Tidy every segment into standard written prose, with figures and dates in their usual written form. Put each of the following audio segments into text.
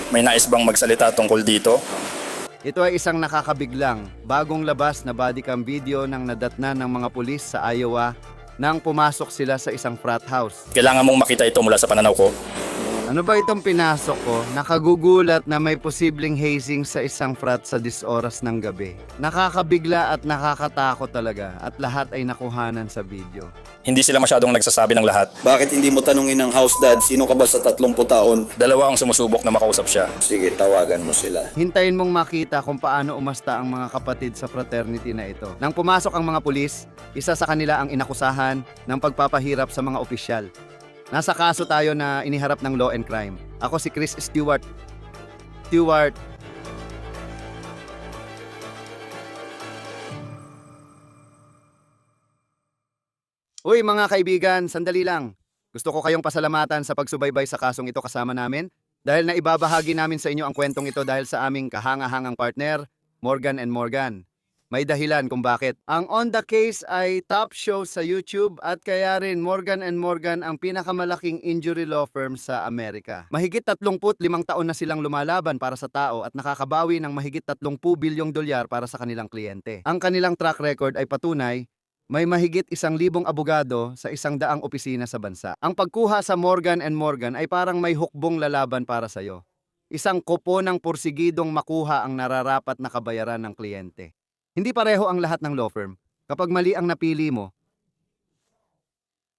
May nais bang magsalita tungkol dito? Ito ay isang nakakabiglang, bagong labas na bodycam video ng nadatnan ng mga pulis sa Iowa nang pumasok sila sa isang frat house. Kailangan mong makita ito mula sa pananaw ko. Ano ba itong pinasok ko? Nakagugulat na may posibleng hazing sa isang frat sa 10 oras ng gabi. Nakakabigla at nakakatakot talaga at lahat ay nakuhanan sa video. Hindi sila masyadong nagsasabi ng lahat. Bakit hindi mo tanungin ng house dad, sino ka ba sa 30 taon? Dalawa ang sumusubok na makausap siya. Sige, tawagan mo sila. Hintayin mong makita kung paano umasta ang mga kapatid sa fraternity na ito. Nang pumasok ang mga pulis, isa sa kanila ang inakusahan ng pagpapahirap sa mga opisyal. Nasa kaso tayo na iniharap ng law and crime. Ako si Chris Stewart. Uy mga kaibigan, sandali lang. Gusto ko kayong pasalamatan sa pagsubaybay sa kasong ito kasama namin dahil naibabahagi namin sa inyo ang kwentong ito dahil sa aming kahanga-hangang partner, Morgan & Morgan. May dahilan kung bakit. Ang On The Case ay top show sa YouTube at kaya rin Morgan & Morgan ang pinakamalaking injury law firm sa Amerika. Mahigit 35 taon na silang lumalaban para sa tao at nakakabawi ng mahigit 30 bilyong dolyar para sa kanilang kliyente. Ang kanilang track record ay patunay may mahigit 1,000 abogado sa 100 opisina sa bansa. Ang pagkuha sa Morgan & Morgan ay parang may hukbong lalaban para sa'yo. Isang kopo ng porsigidong makuha ang nararapat na kabayaran ng kliyente. Hindi pareho ang lahat ng law firm. Kapag mali ang napili mo,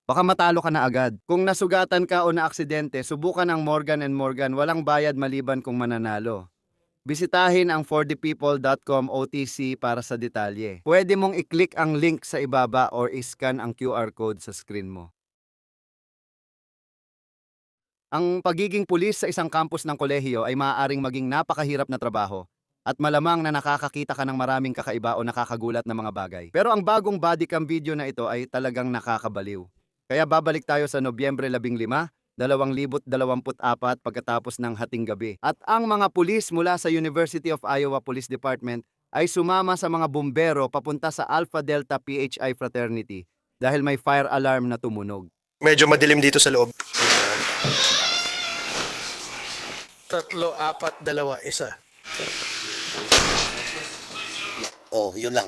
baka matalo ka na agad. Kung nasugatan ka o naaksidente, subukan ang Morgan & Morgan, walang bayad maliban kung mananalo. Bisitahin ang forthepeople.com OTC para sa detalye. Pwede mong i-click ang link sa ibaba or i-scan ang QR code sa screen mo. Ang pagiging pulis sa isang campus ng kolehiyo ay maaaring maging napakahirap na trabaho at malamang na nakakakita ka ng maraming kakaiba o nakakagulat na mga bagay. Pero ang bagong bodycam video na ito ay talagang nakakabaliw. Kaya babalik tayo sa Nobyembre 15, 2024 pagkatapos ng hating gabi. At ang mga pulis mula sa University of Iowa Police Department ay sumama sa mga bumbero papunta sa Alpha Delta PHI Fraternity dahil may fire alarm na tumunog. Medyo madilim dito sa loob. 3, 4, 2, 1. Oh, yun lang.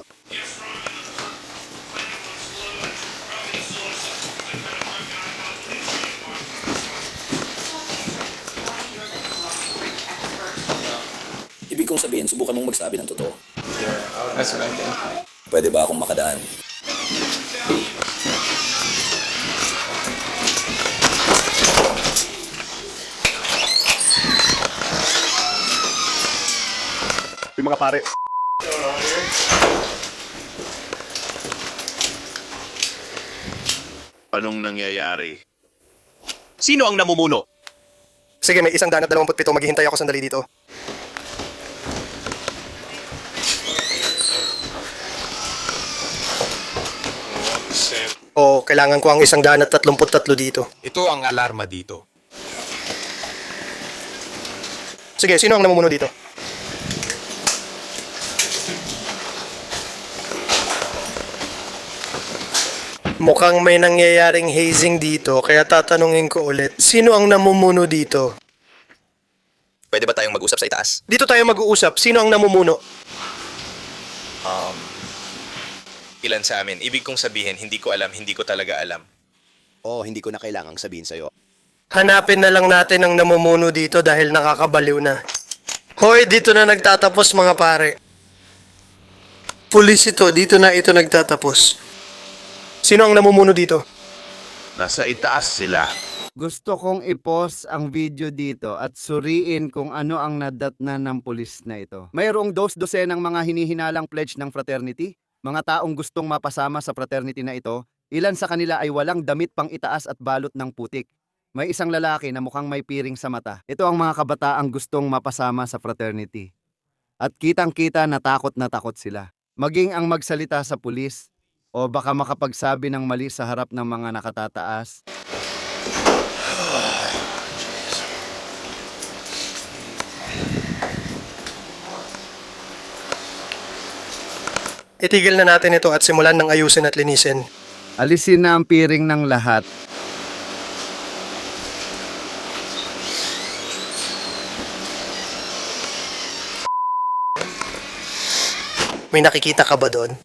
Ibig kong sabihin, subukan mong magsabi ng totoo. That's what I think. Pwede ba akong makadaan? Yung mga pare. Anong nangyayari? Sino ang namumuno? Sige, may 127. Maghihintay ako sandali dito. Oh, kailangan ko ang 133 dito. Ito ang alarma dito. Sige, sino ang namumuno dito? Mukhang may nangyayaring hazing dito, kaya tatanungin ko ulit, sino ang namumuno dito? Pwede ba tayong mag-usap sa itaas? Dito tayo mag-uusap, sino ang namumuno? Ilan sa amin? Ibig kong sabihin, hindi ko alam, hindi ko talaga alam. Oh, hindi ko na kailangang sabihin sa'yo. Hanapin na lang natin ang namumuno dito dahil nakakabaliw na. Hoy, dito na nagtatapos mga pare. Pulis ito, dito na ito nagtatapos. Sino ang namumuno dito? Nasa itaas sila. Gusto kong i-pause ang video dito at suriin kung ano ang nadatnan ng pulis na ito. Mayroong 2 dosenang mga hinihinalang pledge ng fraternity, mga taong gustong mapasama sa fraternity na ito. Ilan sa kanila ay walang damit pang itaas at balot ng putik. May isang lalaki na mukhang may piring sa mata. Ito ang mga kabataang gustong mapasama sa fraternity. At kitang-kita na takot sila. Maging ang magsalita sa pulis o baka makapagsabi ng mali sa harap ng mga nakatataas. Itigil na natin ito at simulan ng ayusin at linisin. Alisin na ang piring ng lahat. May nakikita ka ba doon?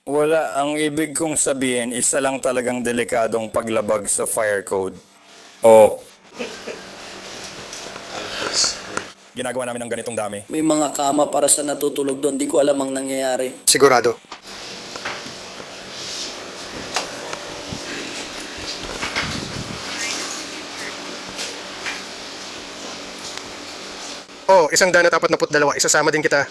Wala, ang ibig kong sabihin, isa lang talagang delikadong paglabag sa fire code. O, ginagawa namin ng ganitong dami. May mga kama para sa natutulog doon. Di ko alam ang nangyayari. Sigurado. Oh, 142. Isasama din kita.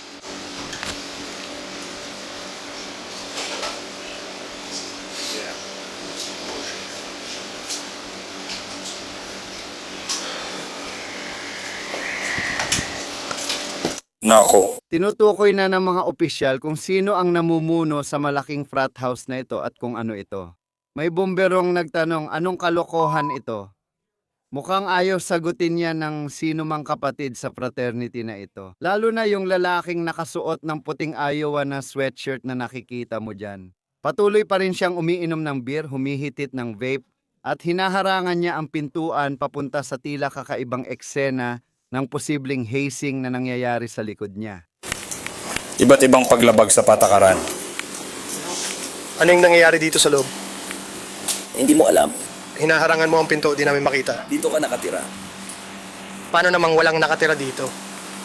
Nako, Tinutukoy na ng mga opisyal kung sino ang namumuno sa malaking frat house na ito at kung ano ito. May bomberong nagtanong, anong kalokohan ito? Mukhang ayaw sagutin niya ng sino mang kapatid sa fraternity na ito. Lalo na yung lalaking nakasuot ng puting Iowa na sweatshirt na nakikita mo dyan. Patuloy pa rin siyang umiinom ng beer, humihitit ng vape, at hinaharangan niya ang pintuan papunta sa tila kakaibang eksena ng posibleng hazing na nangyayari sa likod niya. iba't ibang paglabag sa patakaran. Ano yung nangyayari dito sa loob? Hindi mo alam. Hinaharangan mo ang pinto, di namin makita. Dito ka nakatira. Paano namang walang nakatira dito?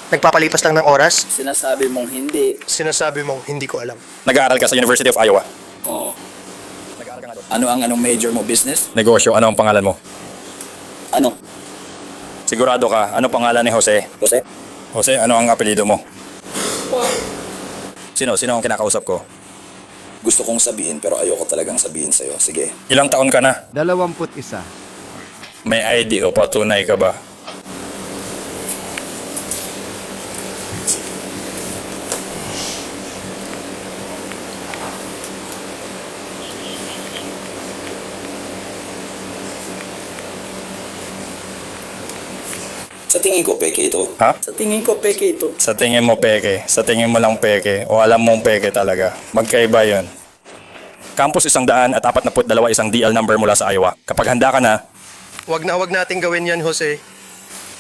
Nagpapalipas lang ng oras? Sinasabi mong hindi. Sinasabi mong hindi ko alam. Nag-aaral ka sa University of Iowa. Oo. Nag-aaral ka nga doon. Anong major mo? Business? Negosyo, ano ang pangalan mo? Ano? Sigurado ka, ano pangalan ni Jose? Jose? Jose, ano ang apelyido mo? Sino ang kinakausap ko? Gusto kong sabihin pero ayoko talagang sabihin sa'yo. Sige. Ilang taon ka na? 21. May ID o patunay ka ba? Sa tingin ko, peke ito. Ha? Sa tingin ko, peke ito. Sa tingin mo peke, sa tingin mo lang peke, o alam mong peke talaga. Magkaiba yon. Campus 142, isang DL number mula sa Iowa. Kapag handa ka na, Wag nating gawin yan, Jose.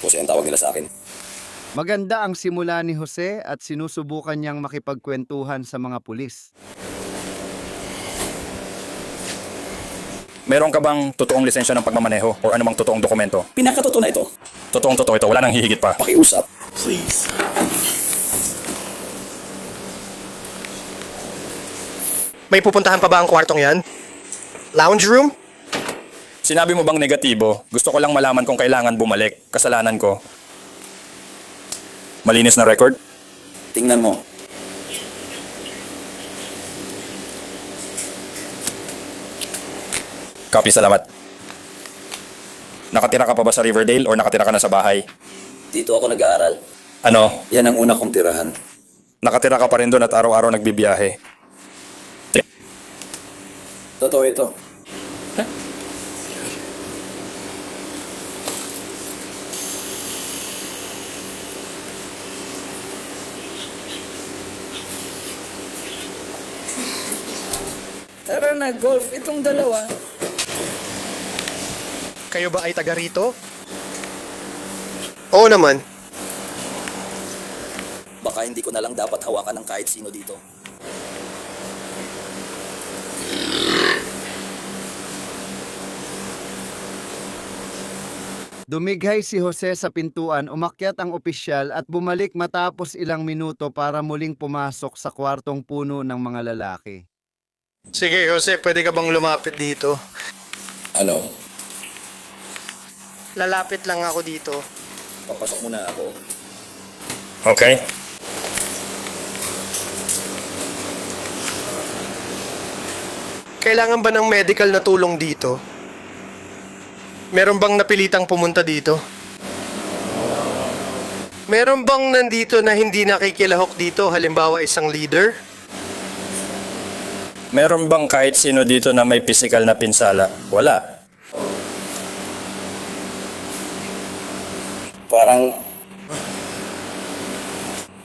Jose ang tawag nila sa akin. Maganda ang simula ni Jose at sinusubukan niyang makipagkwentuhan sa mga pulis. meron ka bang totoong lisensya ng pagmamaneho o anumang totoong dokumento? Pinakatotoo na ito. Totoong-totoo ito, wala nang hihigit pa. Pakiusap. Please. May pupuntahan pa ba ang kwartong yan? Lounge room? Sinabi mo bang negatibo? Gusto ko lang malaman kung kailangan bumalik. Kasalanan ko. Malinis na record? Tingnan mo. Copy, salamat. Nakatira ka pa ba sa Riverdale or nakatira ka na sa bahay? Dito ako nag-aaral. Ano? Yan ang una kong tirahan. Nakatira ka pa rin doon at araw-araw nagbibiyahe. Totoo ito. Tara na, golf. Itong dalawa. Kayo ba ay taga rito? Oo naman. Baka hindi ko na lang dapat hawakan ng kahit sino dito. Dumighay si Jose sa pintuan, umakyat ang opisyal at bumalik matapos ilang minuto para muling pumasok sa kwartong puno ng mga lalaki. Sige, Jose, pwede ka bang lumapit dito? Ano? Lalapit lang ako dito. Papasok muna ako. Okay? Kailangan ba ng medical na tulong dito? Meron bang napilitang pumunta dito? Meron bang nandito na hindi nakikilahok dito, halimbawa isang leader? Meron bang kahit sino dito na may physical na pinsala? Wala.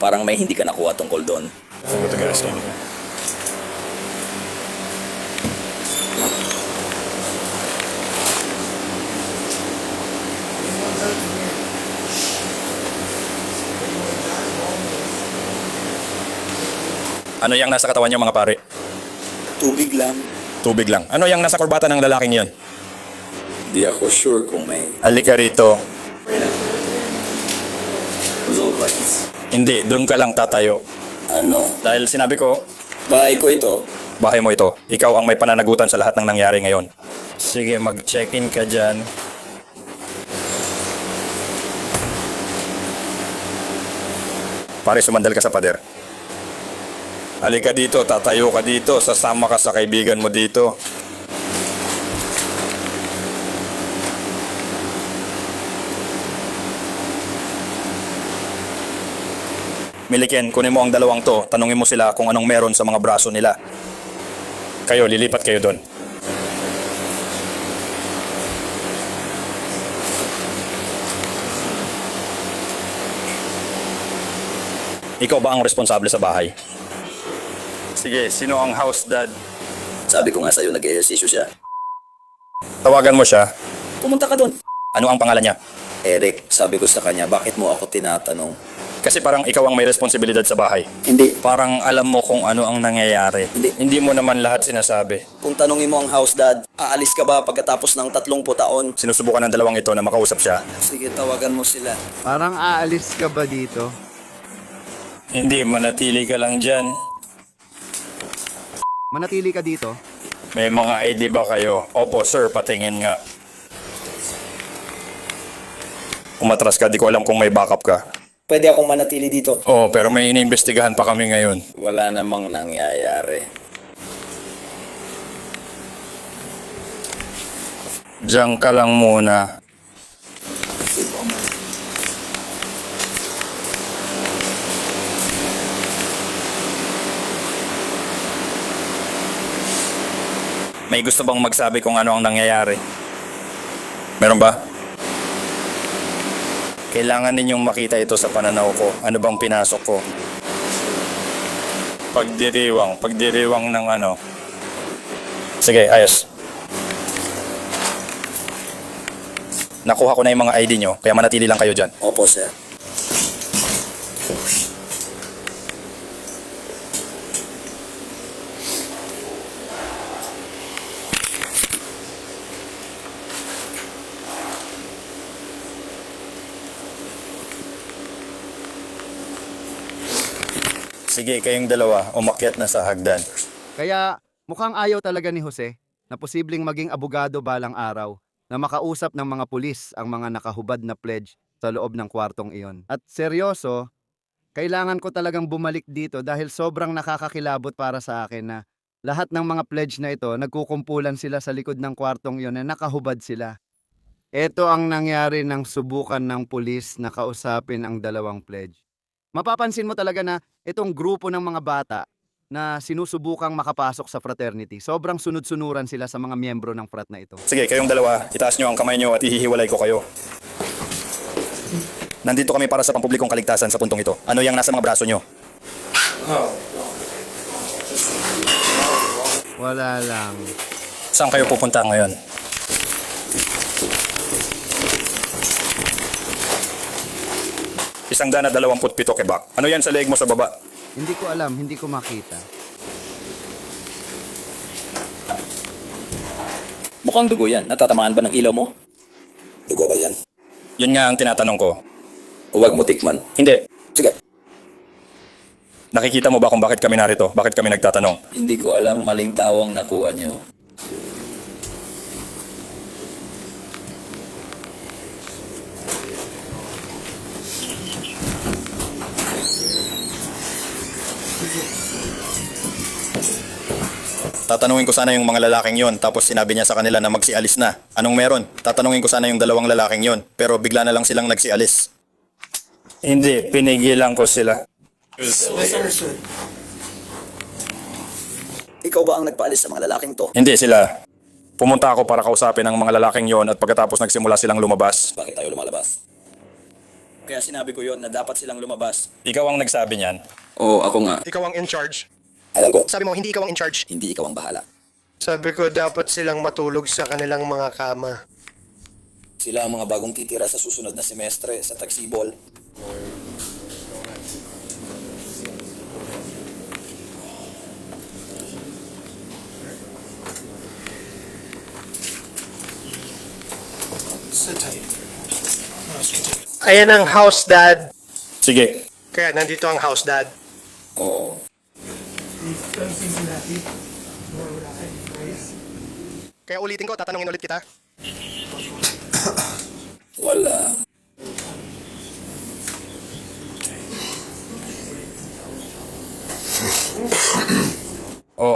Parang may hindi ka nakuha tungkol doon. Ano yung nasa katawan niyo mga pare? Tubig lang. Tubig lang. Ano yung nasa kurbata ng lalaking yon? Di ako sure kung may Halika rito. low-rise. Hindi, doon ka lang tatayo. Ano? Dahil sinabi ko, Bahay ko ito. bahay mo ito. Ikaw ang may pananagutan sa lahat ng nangyari ngayon. Sige, mag-check-in ka dyan. Pare, sumandal ka sa pader. Halika dito, tatayo ka dito, sasama ka sa kaibigan mo dito. Miliken, kunin mo ang dalawang to, tanungin mo sila kung anong meron sa mga braso nila. Kayo, lilipat kayo doon. Ikaw ba ang responsable sa bahay? Sige, sino ang house dad? Sabi ko nga sa'yo, nag-ehersisyo siya. Tawagan mo siya. Pumunta ka doon. Ano ang pangalan niya? Eric, sabi ko sa kanya, bakit mo ako tinatanong? Kasi parang ikaw ang may responsibilidad sa bahay. Hindi. Parang alam mo kung ano ang nangyayari. Hindi. Mo naman lahat sinasabi. Kung tanongin mo ang house dad, aalis ka ba pagkatapos ng 30 taon? Sinusubukan ng dalawang ito na makausap siya. Sige, tawagan mo sila. Parang aalis ka ba dito? Hindi, manatili ka lang dyan. Manatili ka dito? May mga ID ba kayo? Opo, sir, patingin nga. Umatras ka, di ko alam kung may backup ka. Pwede akong manatili dito. Oo, pero may iniimbestigahan pa kami ngayon. Wala namang nangyayari. Diyan ka lang muna. May gusto bang magsabi kung ano ang nangyayari? Meron ba? Kailangan ninyong makita ito sa pananaw ko. Ano bang pinasok ko? Pagdiriwang ng ano. Sige, ayos. Nakuha ko na yung mga ID nyo, kaya manatili lang kayo dyan. Opo, sir. Sige, kayong dalawa, umakyat na sa hagdan. Kaya mukhang ayaw talaga ni Jose na posibleng maging abogado balang araw na makausap ng mga pulis ang mga nakahubad na pledge sa loob ng kwartong iyon. At seryoso, kailangan ko talagang bumalik dito dahil sobrang nakakakilabot para sa akin na lahat ng mga pledge na ito, nagkukumpulan sila sa likod ng kwartong iyon na nakahubad sila. Ito ang nangyari ng subukan ng pulis na kausapin ang dalawang pledge. Mapapansin mo talaga na itong grupo ng mga bata na sinusubukang makapasok sa fraternity, sobrang sunod-sunuran sila sa mga miyembro ng frat na ito. Sige, kayong dalawa, itaas nyo ang kamay nyo at ihihiwalay ko kayo. Nandito kami para sa pampublikong kaligtasan sa puntong ito. Ano yung nasa mga braso nyo? Wala lang. Saan kayo pupunta ngayon? Isang daan at 27 kebak. Ano yan sa leeg mo sa baba? Hindi ko alam, hindi ko makita. Mukhang dugo yan. Natatamaan ba ng ilaw mo? Dugo ba yan? Yun nga ang tinatanong ko. Huwag mo tikman. Hindi. Sige. Nakikita mo ba kung bakit kami narito? Bakit kami nagtatanong? Hindi ko alam, maling tawang nakuha niyo. Tatanungin ko sana yung mga lalaking yon, tapos sinabi niya sa kanila na magsialis na. Anong meron? Tatanungin ko sana yung dalawang lalaking yon, pero bigla na lang silang nagsialis. Hindi, pinigilan ko sila. Ikaw ba ang nagpaalis sa mga lalaking to? Hindi sila. Pumunta ako para kausapin ang mga lalaking yon at pagkatapos nagsimula silang lumabas. Bakit tayo lumalabas? Kaya sinabi ko yon na dapat silang lumabas. Ikaw ang nagsabi niyan. Oo, ako nga. Ikaw ang in charge. Alam ko, Sabi mo, hindi ikaw ang in charge. hindi ikaw ang bahala. Sabi ko, dapat silang matulog sa kanilang mga kama. Sila ang mga bagong titira sa susunod na semestre sa Tagsibol. Ayan ang house dad. Sige. Kaya nandito ang house dad. Oo. Kaya ulitin ko, tatanungin ulit kita. Wala.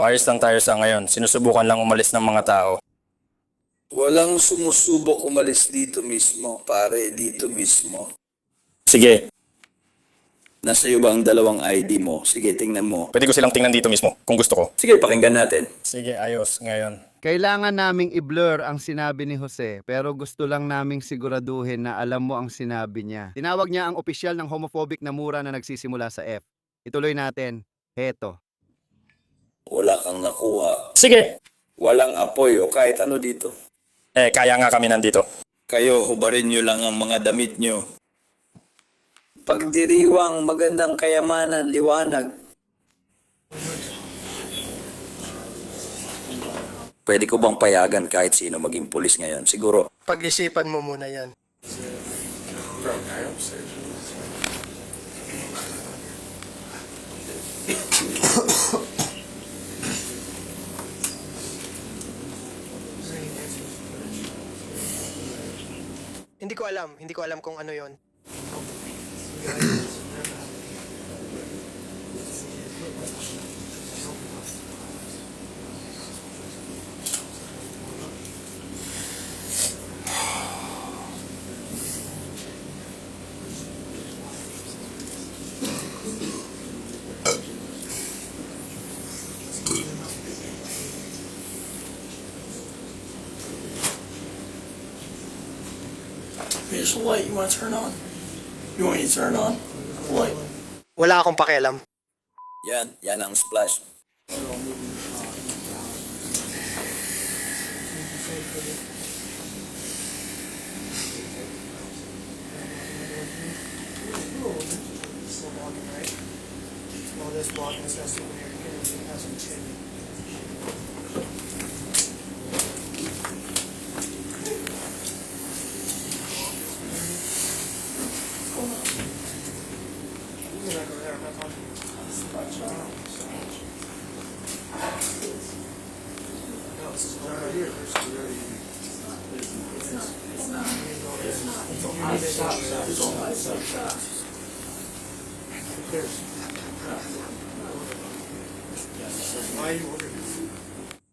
Ayos lang tayo sa ngayon. Sinusubukan lang umalis ng mga tao. Walang sumusubok umalis dito mismo, pare, dito mismo. Sige, Nasa iyo ba ang dalawang ID mo? Sige, tingnan mo. pwede ko silang tingnan dito mismo kung gusto ko. Sige, pakinggan natin. Sige, ayos ngayon. Kailangan naming i-blur ang sinabi ni Jose pero gusto lang naming siguraduhin na alam mo ang sinabi niya. Tinawag niya ang opisyal ng homophobic na mura na nagsisimula sa F. Ituloy natin. Heto. Wala kang nakuha. Sige. Walang apoy o kahit ano dito. Kaya nga kami nandito. Kayo, hubarin nyo lang ang mga damit nyo. Pagdiriwang, magandang kayamanan, liwanag. Pwede ko bang payagan kahit sino maging pulis ngayon? Siguro. Pag-isipan mo muna yan. Hindi ko alam kung ano yon. Here's the light you want to turn on. You want me to turn on? Light. Wala akong pakialam. Yan ang splash.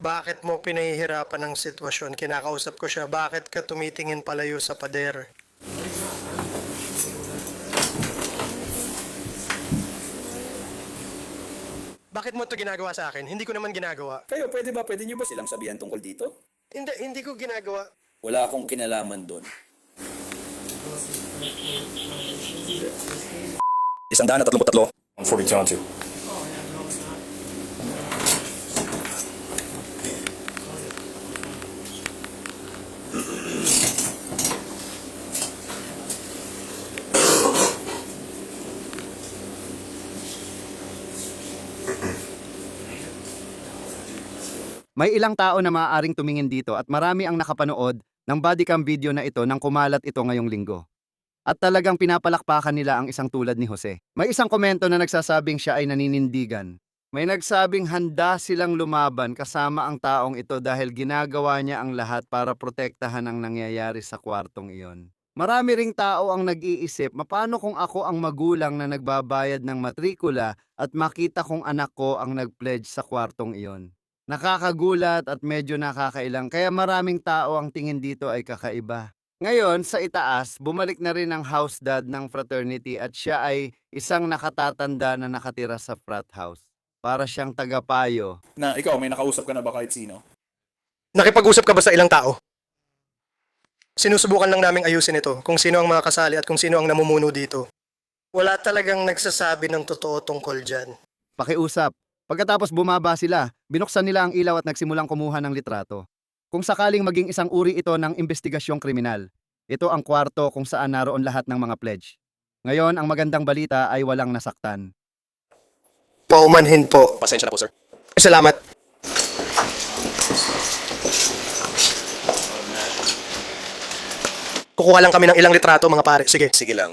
Bakit mo pinahihirapan ang sitwasyon? Kinakausap ko siya. Bakit ka tumitingin palayo sa pader? Bakit mo ito ginagawa sa akin? Hindi ko naman ginagawa. Kayo, pwede nyo ba silang sabihan tungkol dito? Hindi ko ginagawa. Wala akong kinalaman doon. 133. 42 on 2. May ilang tao na maaaring tumingin dito at marami ang nakapanood ng bodycam video na ito nang kumalat ito ngayong linggo. At talagang pinapalakpakan nila ang isang tulad ni Jose. May isang komento na nagsasabing siya ay naninindigan. May nagsabing handa silang lumaban kasama ang taong ito dahil ginagawa niya ang lahat para protektahan ang nangyayari sa kwartong iyon. Marami ring tao ang nag-iisip, mapano kung ako ang magulang na nagbabayad ng matrikula at makita kong anak ko ang nag-pledge sa kwartong iyon. Nakakagulat at medyo nakakailang kaya maraming tao ang tingin dito ay kakaiba. Ngayon, sa itaas, bumalik na rin ang house dad ng fraternity at siya ay isang nakatatanda na nakatira sa frat house. Para siyang tagapayo. Na ikaw, may nakausap ka na ba kahit sino? Nakipag-usap ka ba sa ilang tao? Sinusubukan lang naming ayusin ito, kung sino ang mga kasali at kung sino ang namumuno dito. Wala talagang nagsasabi ng totoo tungkol dyan. Pakiusap. Pagkatapos bumaba sila, binuksan nila ang ilaw at nagsimulang kumuha ng litrato. Kung sakaling maging isang uri ito ng investigasyong kriminal, ito ang kwarto kung saan naroon lahat ng mga pledge. Ngayon, ang magandang balita ay walang nasaktan. Paumanhin po. Pasensya na po, sir. Salamat. Kukuha lang kami ng ilang litrato mga pare. Sige. Sige lang.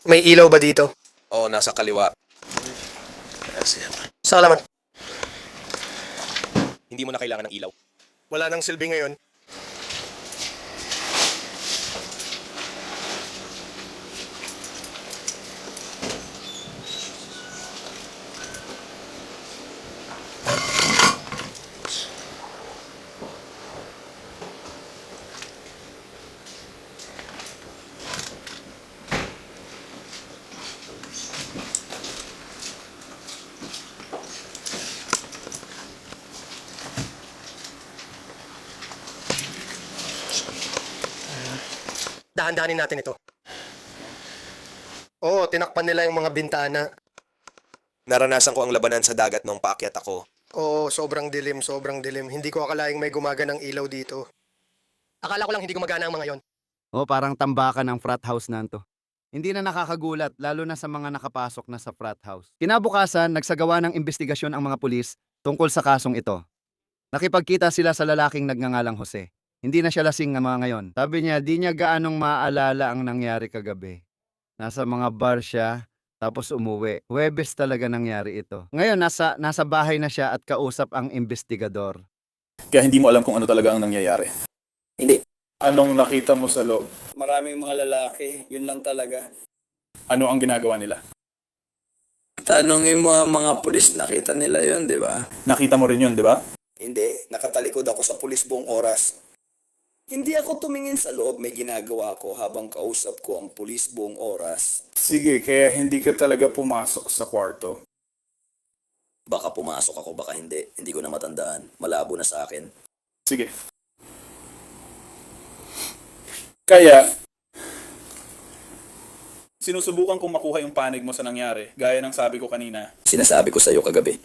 May ilaw ba dito? Oo, nasa kaliwa. Salamat. Hindi mo na kailangan ng ilaw. Wala nang silbi ngayon. Dahan-dahanin natin ito. Oo, tinakpan nila yung mga bintana. Naranasan ko ang labanan sa dagat nung paakyat ako. Oo, sobrang dilim, sobrang dilim. Hindi ko akalaing may gumaganang ilaw dito. Akala ko lang hindi gumagana ang mga yon. O parang tambakan ng frat house na to. Hindi na nakakagulat, lalo na sa mga nakapasok na sa frat house. Kinabukasan, nagsagawa ng investigasyon ang mga pulis tungkol sa kasong ito. Nakipagkita sila sa lalaking nagngangalang Jose. Hindi na siya lasing ng mga ngayon. Sabi niya, di niya gaanong maaalala ang nangyari kagabi. Nasa mga bar siya, tapos umuwi. Huwebes talaga nangyari ito. Ngayon, nasa bahay na siya at kausap ang investigador. Kaya hindi mo alam kung ano talaga ang nangyayari. Hindi. Anong nakita mo sa loob? Maraming mga lalaki. Yun lang talaga. Ano ang ginagawa nila? Tanongin mo ang mga pulis, nakita nila yun, di ba? Nakita mo rin yun, di ba? Hindi. Nakatalikod ako sa pulis buong oras. Hindi ako tumingin sa loob, may ginagawa ko habang kausap ko ang pulis buong oras. Sige, kaya hindi ka talaga pumasok sa kwarto. Baka pumasok ako, baka hindi. Hindi ko na matandaan. Malabo na sa akin. Sige. Kaya, sinusubukan kong makuha yung panig mo sa nangyari, gaya ng sabi ko kanina. Sinasabi ko sa iyo kagabi.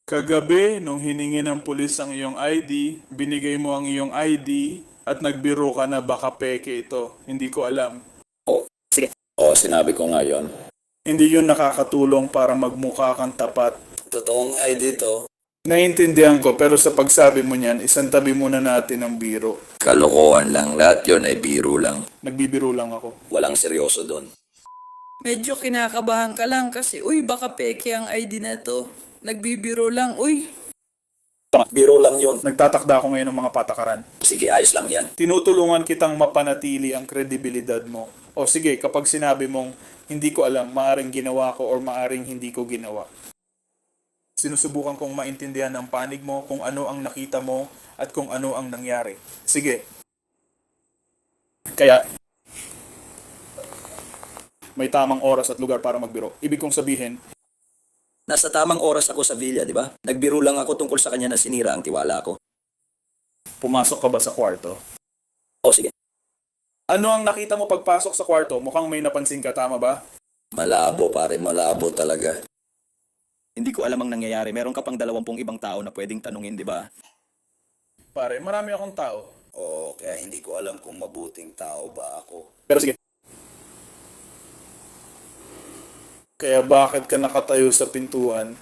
Kagabi, nung hiningi ng pulis ang iyong ID, binigay mo ang iyong ID at nagbiro ka na baka peke ito. Hindi ko alam. Sige. Sinabi ko nga yun. Hindi yun nakakatulong para magmukha kang tapat. Totoong ID to. Naiintindihan ko, pero sa pagsabi mo niyan, isantabi muna natin ang biro. Kalokohan lang. Lahat yun ay biro lang. Nagbibiro lang ako. Walang seryoso doon. Medyo kinakabahan ka lang kasi, uy, baka peke ang ID na to. Nagbibiro lang, uy. Biro lang yun. Nagtatakda ako ngayon ng mga patakaran. Sige, ayos lang yan. Tinutulungan kitang mapanatili ang kredibilidad mo. O sige, kapag sinabi mong hindi ko alam, maaring ginawa ko or maaring hindi ko ginawa. Sinusubukan kong maintindihan ang panig mo, kung ano ang nakita mo at kung ano ang nangyari. Sige. Kaya, may tamang oras at lugar para magbiro. Ibig kong sabihin, Nasa tamang oras ako sa villa, di ba? Nagbiro lang ako tungkol sa kanya na sinira ang tiwala ko. pumasok ka ba sa kwarto? Sige. Ano ang nakita mo pagpasok sa kwarto? Mukhang may napansin ka, tama ba? Malabo, pare. Malabo talaga. Hindi ko alam ang nangyayari. Meron ka pang 20 ibang tao na pwedeng tanungin, di ba? Pare, marami akong tao. Kaya hindi ko alam kung mabuting tao ba ako. Pero sige. Kaya bakit ka nakatayo sa pintuan?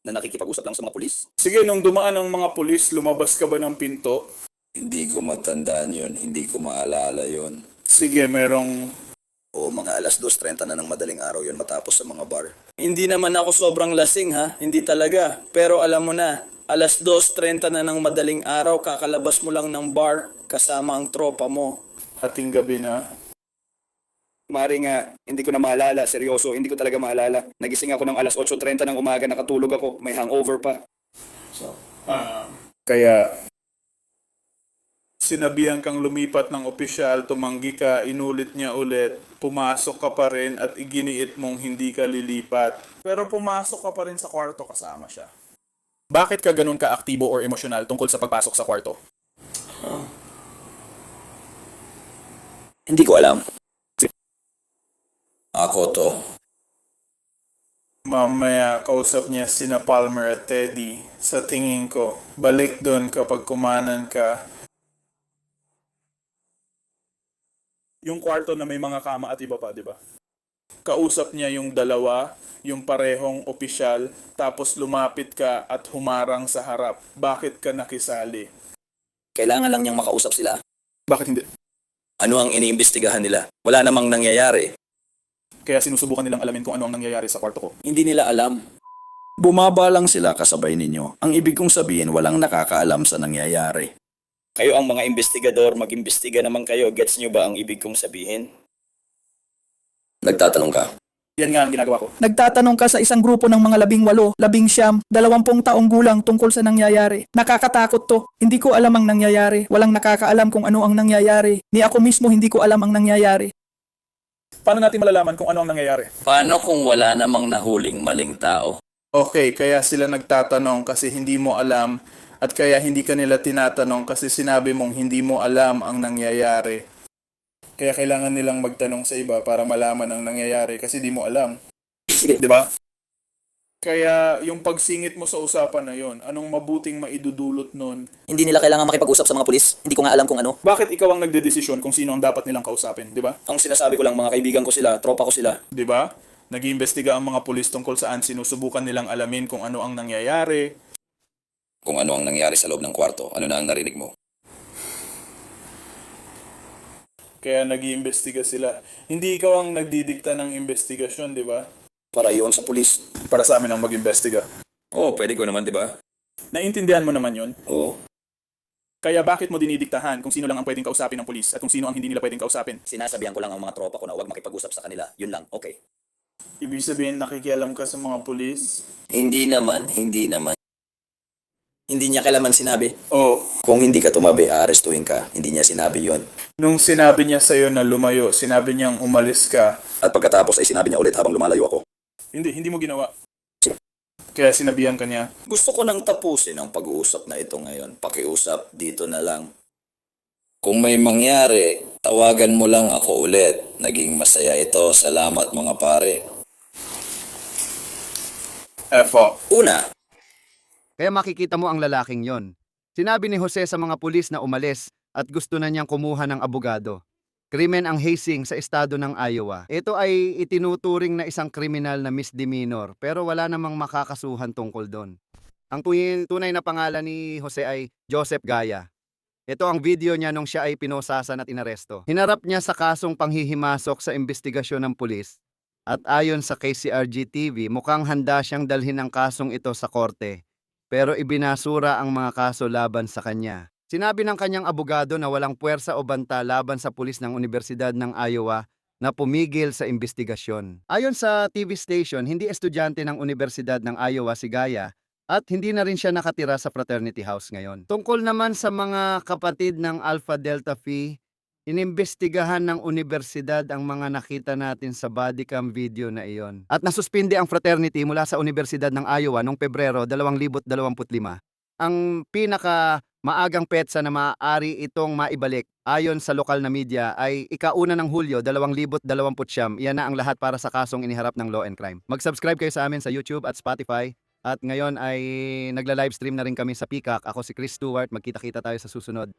Na nakikipag-usap lang sa mga pulis? Sige, nung dumaan ang mga pulis, lumabas ka ba ng pinto? Hindi ko matandaan yun. Hindi ko maalala yun. Sige, merong... Mga alas 2:30 na ng madaling araw yun matapos sa mga bar. Hindi naman ako sobrang lasing ha. Hindi talaga. Pero alam mo na, alas 2:30 na ng madaling araw, kakalabas mo lang ng bar kasama ang tropa mo. Ating gabi na. Mari nga, hindi ko na maalala. Seryoso, hindi ko talaga maalala. Nagising ako ng alas 8:30 ng umaga, nakatulog ako. May hangover pa. Kaya sinabihan kang lumipat ng opisyal, tumanggi ka, inulit niya ulit, pumasok ka pa rin at iginiit mong hindi ka lilipat. Pero pumasok ka pa rin sa kwarto kasama siya. Bakit ka ganun ka-aktibo or emosyonal tungkol sa pagpasok sa kwarto? Hindi ko alam. Ako to. Mamaya kausap niya sina Palmer at Teddy. Sa tingin ko, balik doon kapag kumanan ka. Yung kwarto na may mga kama at iba pa, di ba? Kausap niya yung dalawa, yung parehong opisyal, tapos lumapit ka at humarang sa harap. Bakit ka nakisali? Kailangan lang niyang makausap sila. Bakit hindi? Ano ang iniimbestigahan nila? Wala namang nangyayari. Kaya sinusubukan nilang alamin kung ano ang nangyayari sa kwarto ko. Hindi nila alam. Bumaba lang sila kasabay ninyo. Ang ibig kong sabihin, walang nakakaalam sa nangyayari. Kayo ang mga investigador, mag-imbestiga naman kayo. Gets nyo ba ang ibig kong sabihin? Nagtatanong ka. Yan nga ang ginagawa ko. Nagtatanong ka sa isang grupo ng mga 18, 19, 20 taong gulang tungkol sa nangyayari. Nakakatakot to. Hindi ko alam ang nangyayari. Walang nakakaalam kung ano ang nangyayari. Ni ako mismo hindi ko alam ang nangyayari. Paano natin malalaman kung ano ang nangyayari? Paano kung wala namang nahuling maling tao? Okay, kaya sila nagtatanong kasi hindi mo alam at kaya hindi ka nila tinatanong kasi sinabi mong hindi mo alam ang nangyayari. Kaya kailangan nilang magtanong sa iba para malaman ang nangyayari kasi di mo alam. Sige. Di ba? Kaya yung pagsingit mo sa usapan na yon, anong mabuting maidudulot nun? Hindi nila kailangan makipag-usap sa mga pulis. Hindi ko nga alam kung ano. Bakit ikaw ang nagdedesisyon kung sino ang dapat nilang kausapin, di ba? Ang sinasabi ko lang, mga kaibigan ko sila, tropa ko sila. Di ba? Nag-iimbestiga ang mga pulis tungkol saan sinusubukan nilang alamin kung ano ang nangyayari. Kung ano ang nangyari sa loob ng kwarto, ano na ang narinig mo? Kaya nag-iimbestiga sila. Hindi ikaw ang nagdidikta ng investigasyon, di ba? Para iyon sa pulis. Para sa amin ang mag-imbestiga. Oo, pwede ko naman, di ba? Naintindihan mo naman yun? Oo. Kaya bakit mo dinidiktahan kung sino lang ang pwedeng kausapin ng pulis at kung sino ang hindi nila pwedeng kausapin? Sinasabihan ko lang ang mga tropa ko na huwag makipag-usap sa kanila. Yun lang, okay. Ibig sabihin nakikialam ka sa mga pulis? Hindi naman. Hindi niya kailanman sinabi. Oo. Kung hindi ka tumabi, aarestuhin ka. Hindi niya sinabi yon. Nung sinabi niya sa'yo na lumayo, sinabi niyang umalis ka. At pagkatapos ay sinabi niya ulit habang lumalayo ako. Hindi mo ginawa. Kaya sinabihan ka niya. Gusto ko nang tapusin ang pag-uusap na ito ngayon. Pakiusap dito na lang. Kung may mangyari, tawagan mo lang ako ulit. Naging masaya ito. Salamat mga pare. Efo. Una, Kaya makikita mo ang lalaking yon. Sinabi ni Jose sa mga pulis na umalis at gusto na niyang kumuha ng abogado. Krimen ang hazing sa estado ng Iowa. Ito ay itinuturing na isang kriminal na misdemeanor pero wala namang makakasuhan tungkol doon. Ang tunay na pangalan ni Jose ay Joseph Gaya. Ito ang video niya nung siya ay pinosasan at inaresto. Hinarap niya sa kasong panghihimasok sa investigasyon ng pulis. At ayon sa KCRG TV, mukhang handa siyang dalhin ang kasong ito sa korte. Pero ibinasura ang mga kaso laban sa kanya. Sinabi ng kanyang abogado na walang puwersa o banta laban sa pulis ng Universidad ng Iowa na pumigil sa investigasyon. Ayon sa TV station, hindi estudyante ng Universidad ng Iowa si Gaya at hindi na rin siya nakatira sa fraternity house ngayon. Tungkol naman sa mga kapatid ng Alpha Delta Phi, inimbestigahan ng universidad ang mga nakita natin sa bodycam video na iyon. At nasuspindi ang fraternity mula sa Universidad ng Iowa noong Pebrero 2025. Ang pinaka maagang petsa na maaari itong maibalik ayon sa lokal na media ay ika-1 ng Hulyo 2029. Iyan na ang lahat para sa kasong iniharap ng Law and Crime. Mag-subscribe kayo sa amin sa YouTube at Spotify. At ngayon ay nagla-livestream na rin kami sa Peacock. Ako si Chris Stewart. Magkita-kita tayo sa susunod.